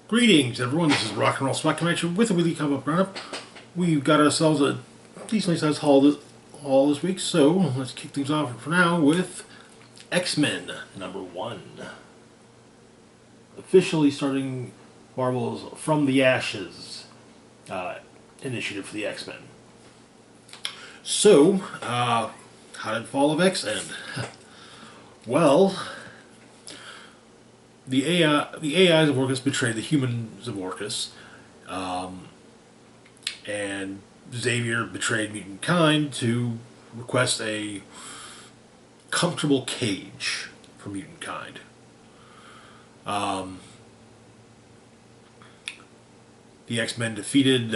Greetings, everyone. This is Rock and Roll Spot Convention with a weekly comic book roundup. We've got ourselves a decently sized haul this week, so let's kick things off for now with X-Men #1. Officially starting Marvel's From the Ashes initiative for the X-Men. So, how did Fall of X end? Well, the AIs of Orcus betrayed the humans of Orcus, and Xavier betrayed mutant kind to request a comfortable cage for mutant kind. The X-Men defeated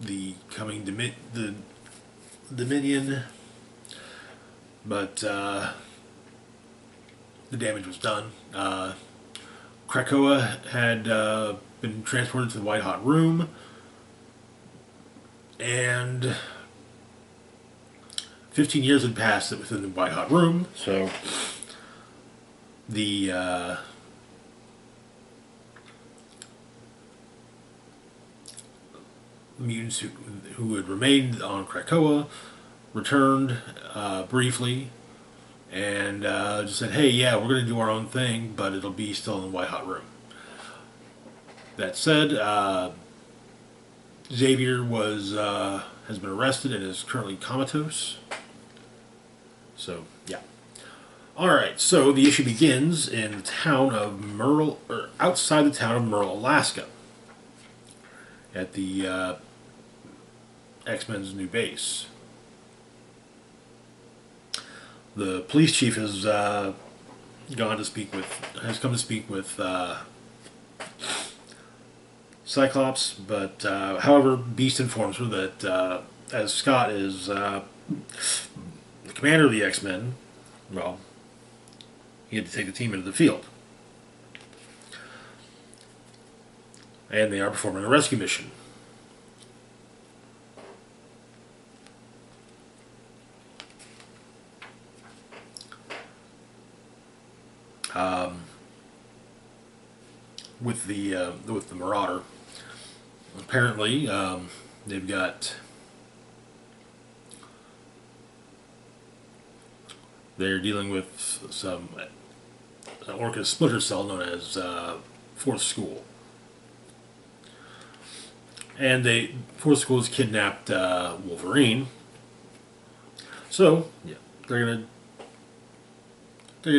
the coming the Dominion, but the damage was done. Krakoa had been transported to the White Hot Room, and 15 years had passed within the White Hot Room, so the mutants who had remained on Krakoa returned briefly and just said, hey, yeah, we're going to do our own thing, but it'll be still in the White Hot Room. That said, Xavier has been arrested and is currently comatose. So, yeah. Alright, so the issue begins in the town of Merle, or outside the town of Merle, Alaska, at the X-Men's new base. The police chief has come to speak with Cyclops, but however, Beast informs her that as Scott is the commander of the X-Men, well, he had to take the team into the field, and they are performing a rescue mission. With the Marauder, apparently they've got they're dealing with some Orcus splinter cell known as Fourth School, and Fourth School has kidnapped Wolverine. So yeah, they're gonna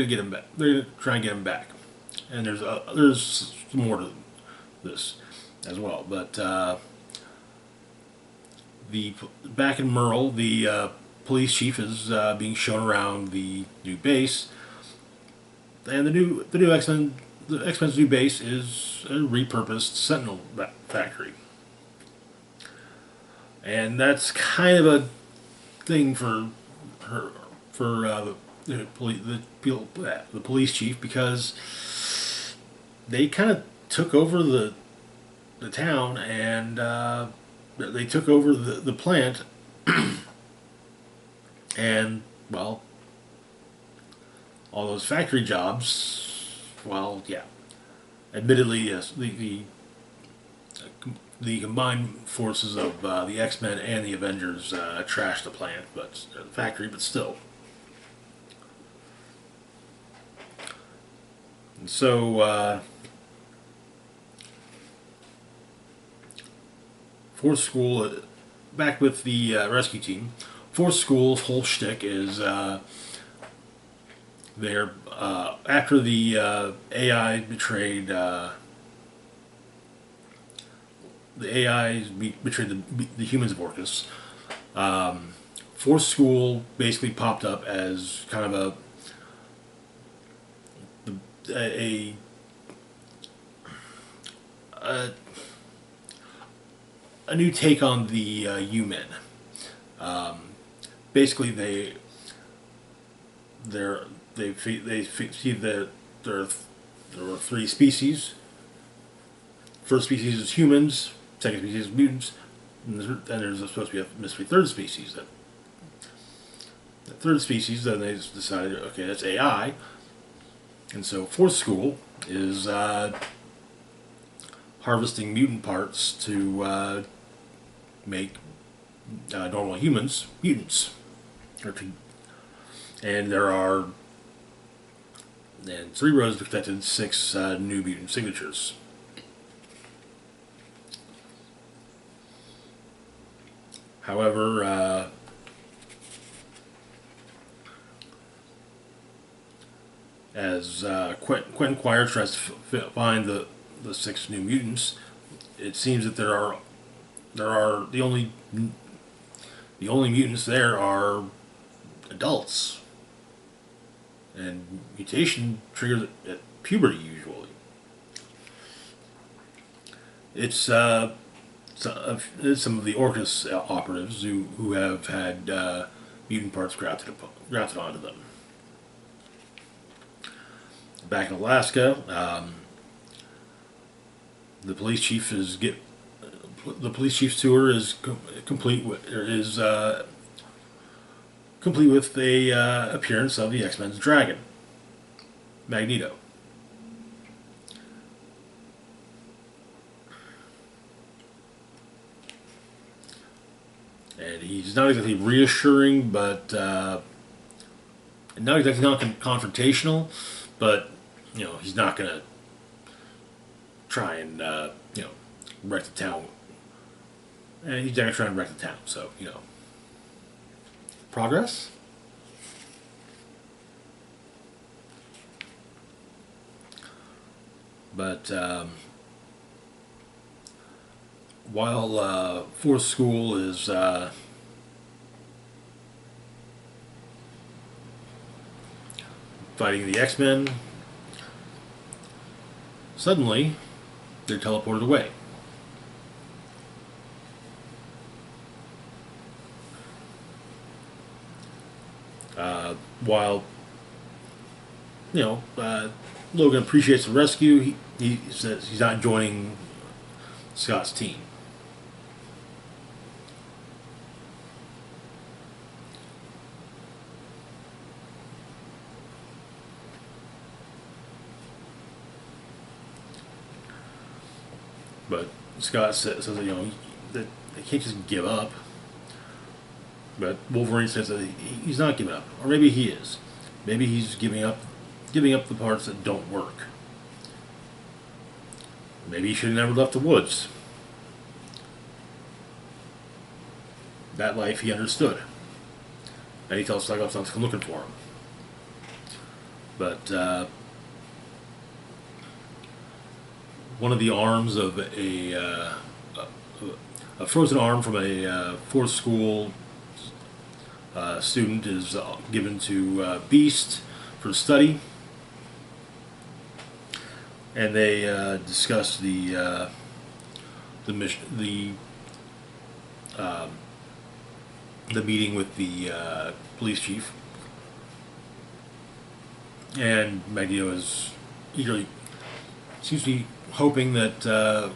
get him back. They're gonna try and get him back. And there's more to this as well. But back in Merle, the police chief is being shown around the new base, and the new X-Men's new base is a repurposed Sentinel factory, and that's kind of a thing for the police chief, because they kind of took over the town, and they took over the plant, and well, all those factory jobs. Well, yeah, admittedly, yes, the combined forces of the X-Men and the Avengers trashed the plant, but the factory, but still. And so, Fourth School, back with the rescue team. Fourth School's whole shtick is they're after the AI betrayed the humans of Orcus. Fourth School basically popped up as kind of a new take on the U-Men. Basically, they see that there are three species. First species is humans. Second species is mutants. And there's supposed to be a mystery third species. The third species, then they decided, okay, that's AI. And so Fourth School is harvesting mutant parts to make normal humans mutants. And there are, and Cerebro has detected 6 new mutant signatures. However, as Quentin Quire tries to find the 6 new mutants, it seems that there are the only mutants there are adults, and mutation triggers at puberty usually. It's some of the Orcus operatives who have had mutant parts grafted onto them. Back in Alaska, the police chief's tour is complete with the appearance of the X-Men's dragon, Magneto. And he's not exactly reassuring, but not exactly confrontational, but he's not going to try and wreck the town. And he's not going to try and wreck the town. So progress. But while Fourth School is fighting the X-Men, suddenly they're teleported away. While Logan appreciates the rescue, he says he's not joining Scott's team. But Scott says that that they can't just give up. But Wolverine says that he's not giving up, or maybe he is. Maybe he's giving up the parts that don't work. Maybe he should have never left the woods. That life he understood, and he tells Cyclops not to come looking for him. But one of the arms of a frozen arm from a Fourth School student is given to Beast for study, and they discuss the mission, the meeting with the police chief, and Magneto is eagerly seems to be hoping that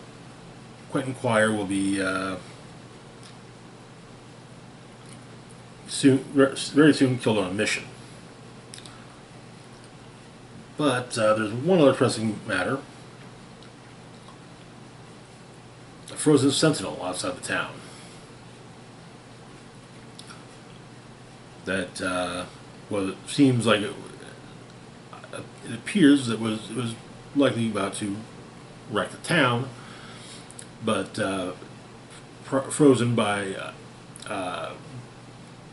Quentin Quire will be very soon killed on a mission. But there's one other pressing matter: a frozen sentinel outside the town. That seems like it appears that it was likely about to wreck the town, but frozen by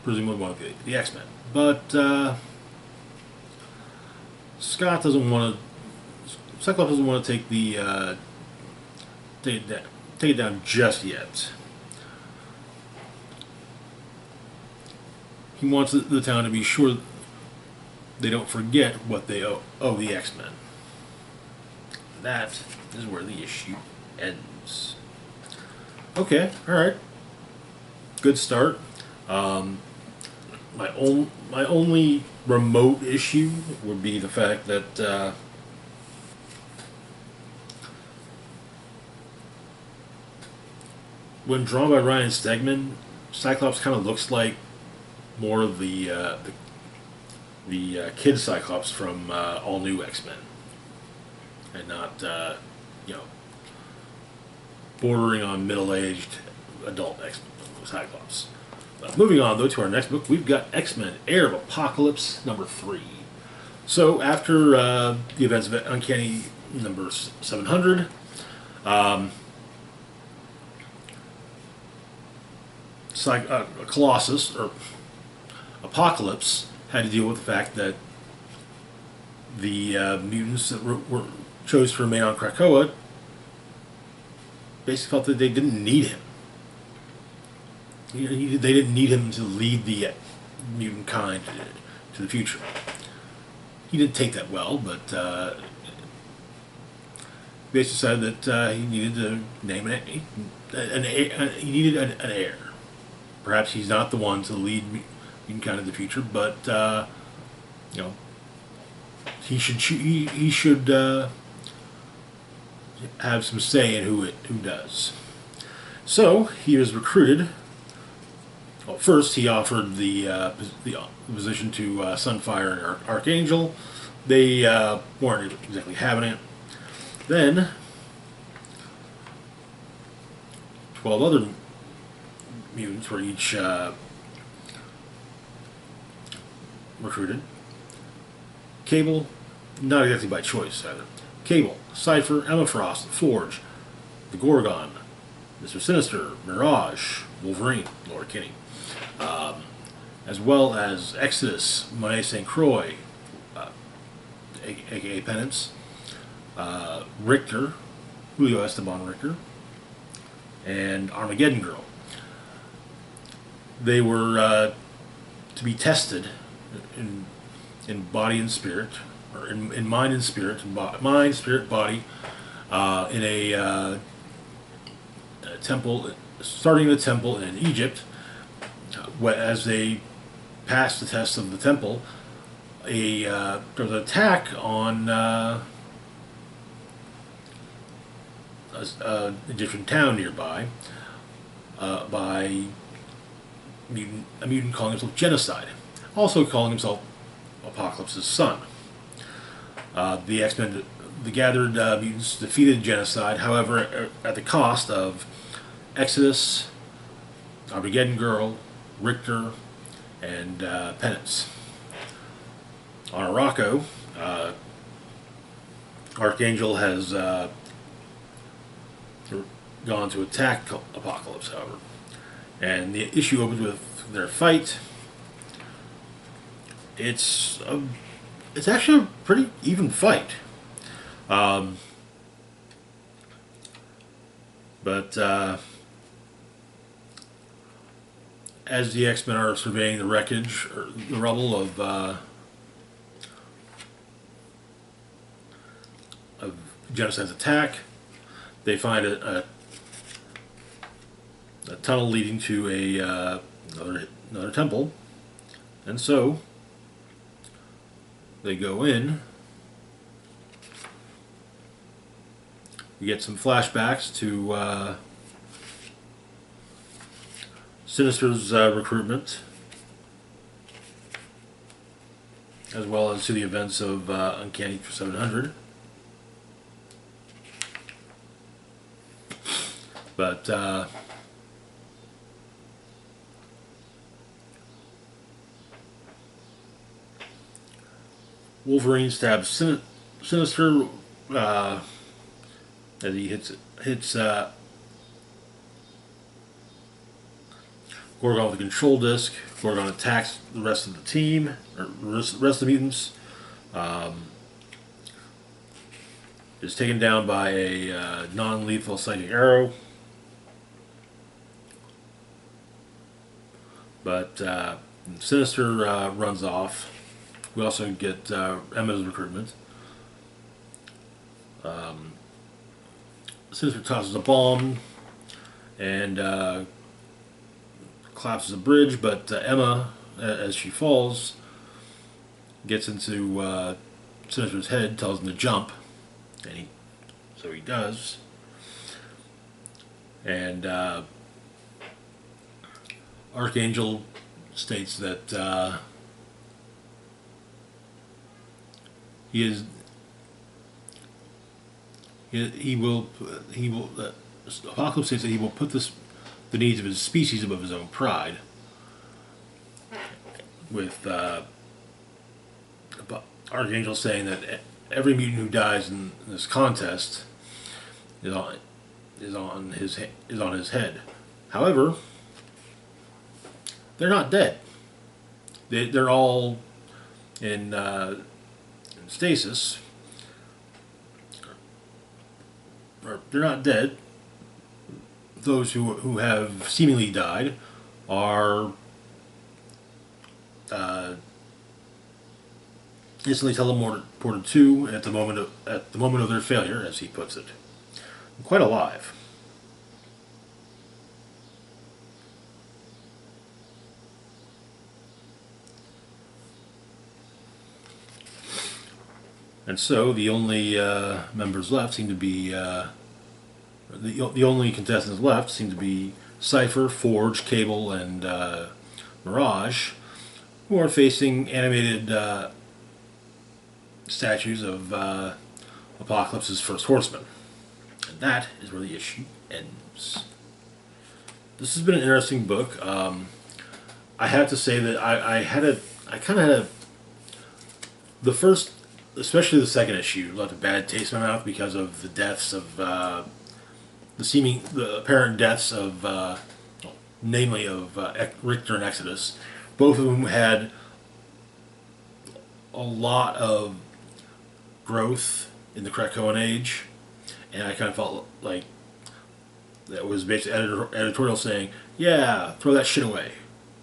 presumably one of the X-Men. But Cyclops doesn't want to take it down just yet. He wants the town to be sure they don't forget what they owe the X-Men. That is where the issue ends. Okay, all right. Good start. My only remote issue would be the fact that when drawn by Ryan Stegman, Cyclops kind of looks like more of the kid Cyclops from All New X-Men. and not, you know, bordering on middle-aged adult Cyclops. Moving on, though, to our next book, we've got X-Men: Heir of Apocalypse number 3. So after the events of Uncanny number 700, Colossus, or Apocalypse, had to deal with the fact that the mutants that were chose to remain on Krakoa basically felt that they didn't need him. They didn't need him to lead the mutant kind to the future. He didn't take that well, but basically decided that he needed to name he needed an heir. Perhaps he's not the one to lead mutant kind of the future, but you know, he should have some say in who does. So he was recruited. Well, first he offered the position to Sunfire and Archangel. They weren't exactly having it. Then 12 other mutants were each recruited. Cable, not exactly by choice either. Cable, Cypher, Emma Frost, Forge, the Gorgon, Mr. Sinister, Mirage, Wolverine, Laura Kinney, as well as Exodus, Monet St. Croix, aka Penance, Richter, Julio Esteban Richter, and Armageddon Girl. They were to be tested in body and spirit, or in mind and spirit, mind, spirit, body, in a temple, starting the temple in Egypt. As they passed the test of the temple, there was an attack on a Egyptian town nearby by a mutant calling himself Genocide, also calling himself Apocalypse's son. The X-Men, the gathered mutants, defeated Genocide, however, at the cost of Exodus, Armageddon Girl, Richter, and Penance. On Arakko, Archangel has gone to attack Apocalypse, however. And the issue opens with their fight. It's actually a pretty even fight. But as the X-Men are surveying the wreckage, or the rubble of Genocide's attack, they find a tunnel leading to another temple, and so they go in. We get some flashbacks to Sinister's recruitment, as well as to the events of Uncanny 700. But Wolverine stabs Sinister as he hits Gorgon with a control disc. Gorgon attacks the rest of the team, or the rest of the mutants. Is taken down by a non-lethal psychic arrow. But Sinister runs off. We also get Emma's recruitment. Sinister tosses a bomb and collapses a bridge, but Emma, as she falls, gets into Sinister's head, tells him to jump, and so he does. And Archangel states that he is He will. He will. Apocalypse states that he will put the needs of his species above his own pride. With Archangel saying that every mutant who dies in this contest is on his head. However, they're not dead. They're all in stasis. Or they're not dead. Those who have seemingly died are instantly teleported to at the moment of their failure, as he puts it. Quite alive. And so the only members left seem to be the only contestants left seem to be Cypher, Forge, Cable, and Mirage, who are facing animated statues of Apocalypse's first horseman. And that is where the issue ends. This has been an interesting book. I have to say that I kind of had the first, especially the second issue, left a bad taste in my mouth because of the deaths of the apparent deaths of, namely of Richter and Exodus, both of whom had a lot of growth in the Krakoan age, and I kind of felt like that was basically editorial saying, yeah, throw that shit away.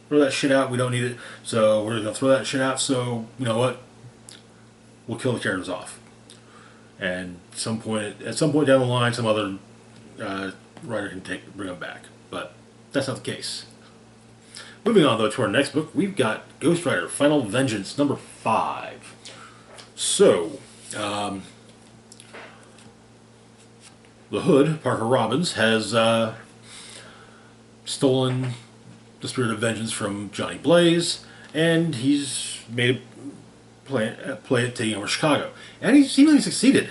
Throw that shit out, we don't need it, so we're going to throw that shit out, so, you know what, we'll kill the characters off. And at some point down the line, some other writer can bring them back. But that's not the case. Moving on, though, to our next book, we've got Ghost Rider Final Vengeance, number 5. So, the Hood, Parker Robbins, has stolen the spirit of vengeance from Johnny Blaze, and he's made a play at taking over Chicago. And he seemingly succeeded.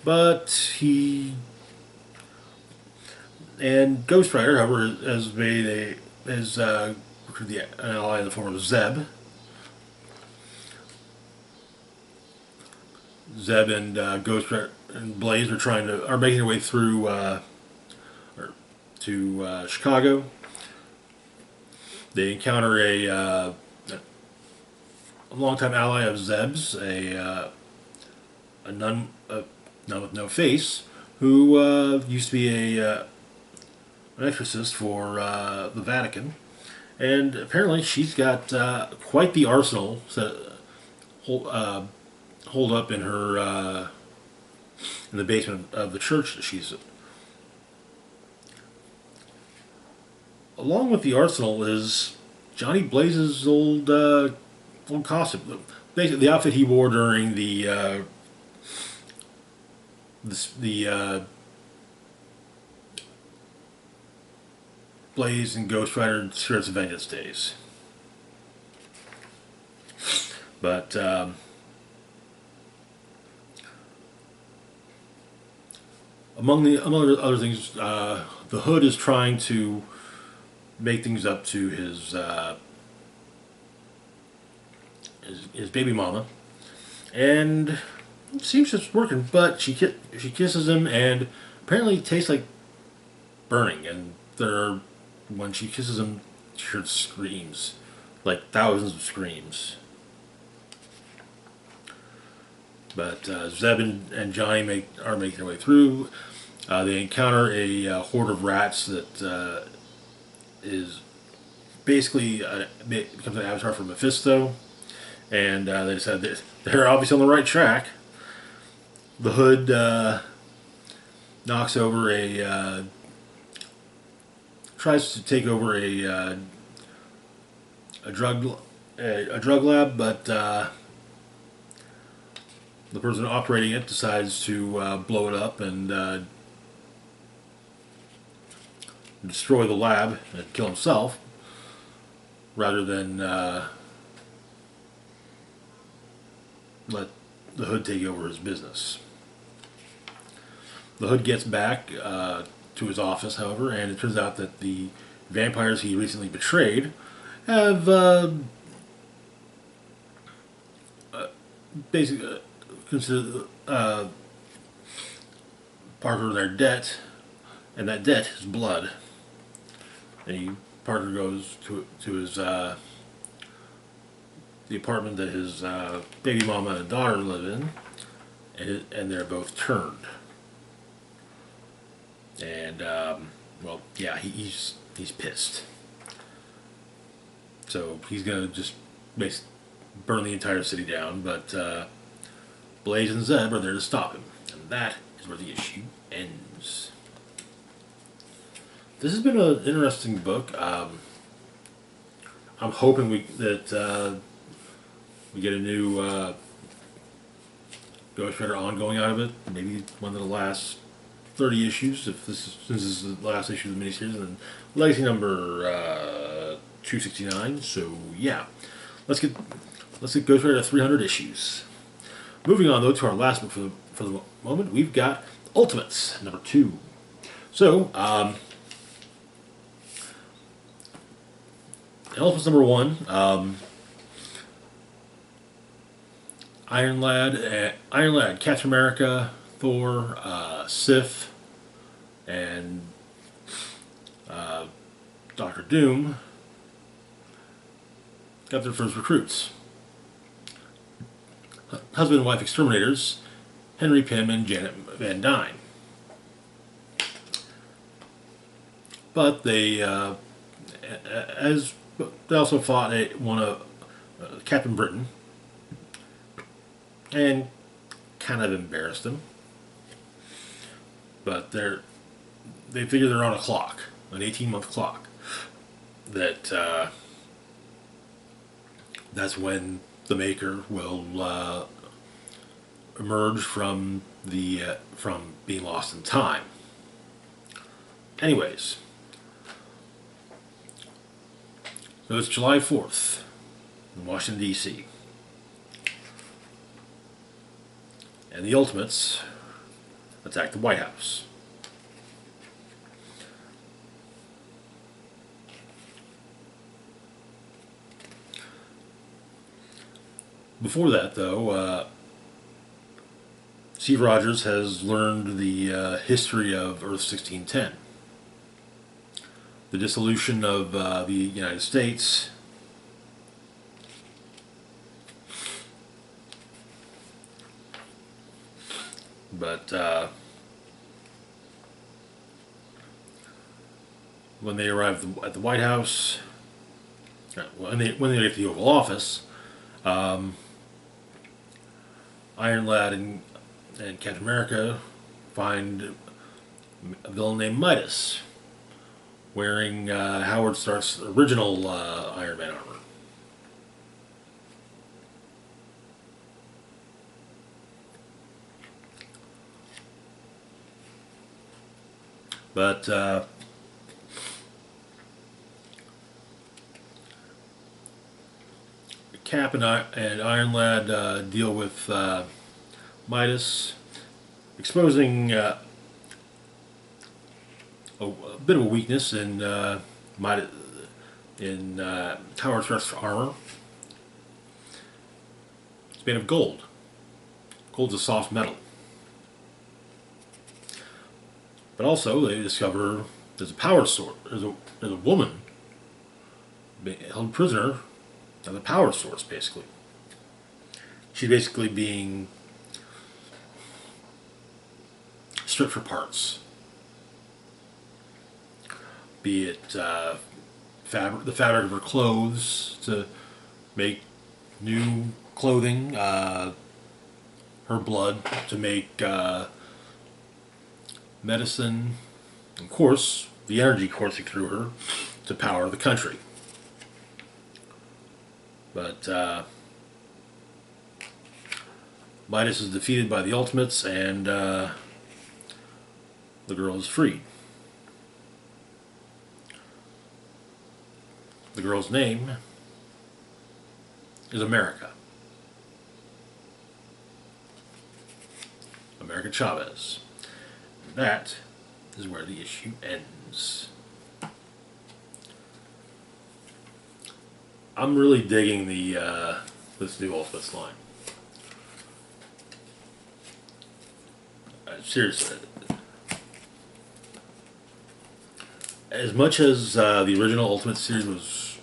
But Ghost Rider, however, has recruited an ally in the form of Zeb. Zeb and Ghost Rider and Blaze are making their way through to Chicago. They encounter a longtime ally of Zeb's, a nun with no face, who used to be an exorcist for the Vatican, and apparently she's got quite the arsenal hold up in her in the basement of the church that she's in. Along with the arsenal is Johnny Blaze's old costume, basically the outfit he wore during the Blaze and Ghost Rider Spirits of Vengeance days. But among other things, the Hood is trying to make things up to his baby mama, and it seems it's working. But she kisses him, and apparently it tastes like burning. And when she kisses him, she hears screams, like thousands of screams. But Zeb and Johnny are making their way through. They encounter a horde of rats that is basically becomes an avatar for Mephisto, and they decide they're obviously on the right track. The Hood tries to take over a drug lab, but the person operating it decides to blow it up and destroy the lab and kill himself, rather than let the Hood take over his business. The Hood gets back to his office, however, and it turns out that the vampires he recently betrayed have basically considered Parker their debt, and that debt is blood. And Parker goes to his the apartment that his baby mama and daughter live in, and they're both turned. And well, yeah, he's pissed. So he's gonna just basically burn the entire city down. But Blaze and Zeb are there to stop him, and that is where the issue ends. This has been an interesting book. I'm hoping that we get a new Ghost Rider ongoing out of it. Maybe one of the last 30 issues, since this is the last issue of the miniseries, and then legacy number 269. So yeah, let's get Ghost Rider to 300 issues. Moving on though to our last book for the moment, we've got Ultimates number 2. So Ultimates number 1. Iron Lad, Captain America, Thor, Sif, and Doctor Doom got their first recruits. Husband and wife exterminators, Henry Pym and Janet Van Dyne. But they also fought one of Captain Britain, and kind of embarrassed him. But they figure they're on a clock, an 18-month clock. That's when the Maker will emerge from being lost in time. Anyways, so it's July 4th in Washington, D.C. And the Ultimates attack the White House. Before that, though, Steve Rogers has learned the history of Earth 1610. The dissolution of the United States, but when they arrive at the White House, when they get to the Oval Office, Iron Lad and Captain America find a villain named Midas wearing Howard Stark's original Iron Man armor. But Cap and Iron Lad deal with Midas, exposing a bit of a weakness in Howard Stark's armor. It's made of gold. Gold's a soft metal. But also, they discover there's a power source. There's a woman held prisoner of the power source, basically. She's basically being stripped for parts. Be it the fabric of her clothes to make new clothing, her blood to make medicine, of course, the energy coursing through her to power the country. But Midas is defeated by the Ultimates, and the girl is freed. The girl's name is America. America Chavez. that is where the issue ends. I'm really digging the this new Ultimates line. Seriously, as much as the original Ultimate series was,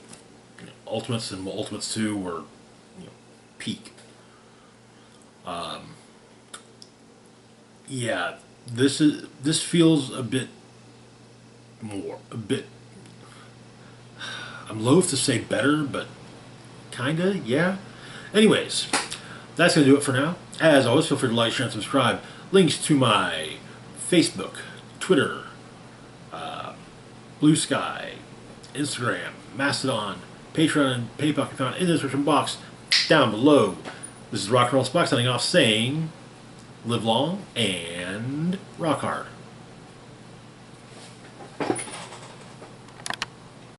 Ultimates and Ultimates 2 were, peak. Yeah, this feels a bit more, a bit. I'm loath to say better, but kinda, yeah. Anyways, that's gonna do it for now. As always, feel free to like, share, and subscribe. Links to my Facebook, Twitter, Blue Sky, Instagram, Mastodon, Patreon, and PayPal can be found in the description box down below. This is Rock and Roll Spock signing off saying, live long and rock hard.